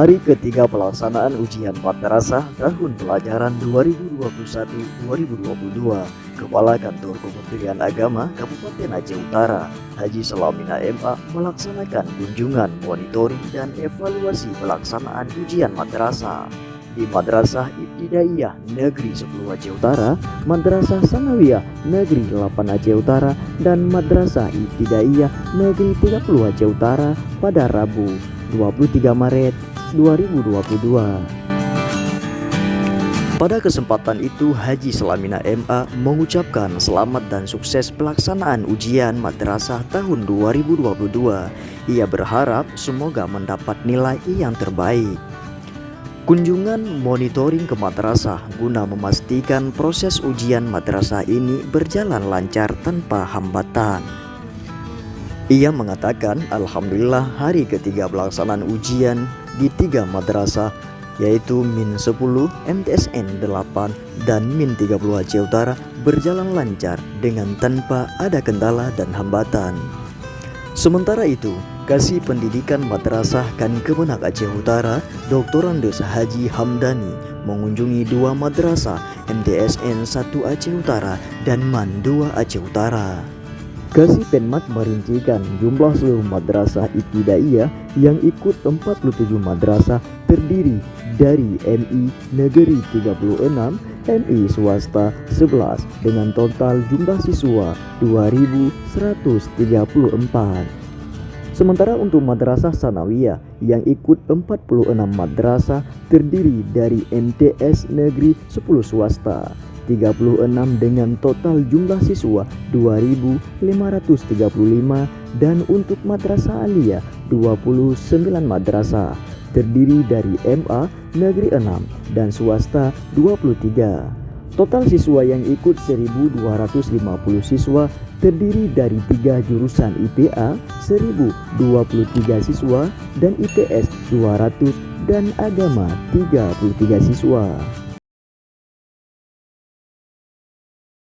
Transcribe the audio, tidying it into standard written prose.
Hari ketiga pelaksanaan ujian madrasah tahun pelajaran 2021-2022, Kepala Kantor Kementerian Agama Kabupaten Aceh Utara, Haji Salamina MA melaksanakan kunjungan monitoring dan evaluasi pelaksanaan ujian madrasah di Madrasah Ibtidaiyah Negeri 10 Aceh Utara, Madrasah Sanawiyah Negeri 8 Aceh Utara, dan Madrasah Ibtidaiyah Negeri 30 Aceh Utara pada Rabu 23 Maret 2022. Pada kesempatan itu, Haji Salamina MA mengucapkan selamat dan sukses pelaksanaan ujian madrasah tahun 2022. Ia berharap semoga mendapat nilai yang terbaik. Kunjungan monitoring ke madrasah guna memastikan proses ujian madrasah ini berjalan lancar tanpa hambatan. Ia mengatakan alhamdulillah hari ketiga pelaksanaan ujian di 3 madrasah yaitu Min 10, MTSN 8, dan Min 30 Aceh Utara berjalan lancar dengan tanpa ada kendala dan hambatan. Sementara itu, Kasih Pendidikan Madrasah Kan Kemenak Aceh Utara, Dr. Andes Haji Hamdani mengunjungi 2 madrasah MTSN 1 Aceh Utara dan MAN 2 Aceh Utara. Kasih Penmat merincikan jumlah seluruh madrasah ibtidaiyah yang ikut 47 madrasah terdiri dari MI Negeri 36, MI Swasta 11 dengan total jumlah siswa 2.134. Sementara untuk Madrasah Sanawiyah yang ikut 46 madrasah terdiri dari MTS Negeri 10 Swasta 36 dengan total jumlah siswa 2.535, dan untuk Madrasah Aliyah 29 madrasah terdiri dari MA Negeri 6 dan Swasta 23. Total siswa yang ikut 1.250 siswa terdiri dari 3 jurusan IPA 1.023 siswa dan IPS 200 dan Agama 33 siswa.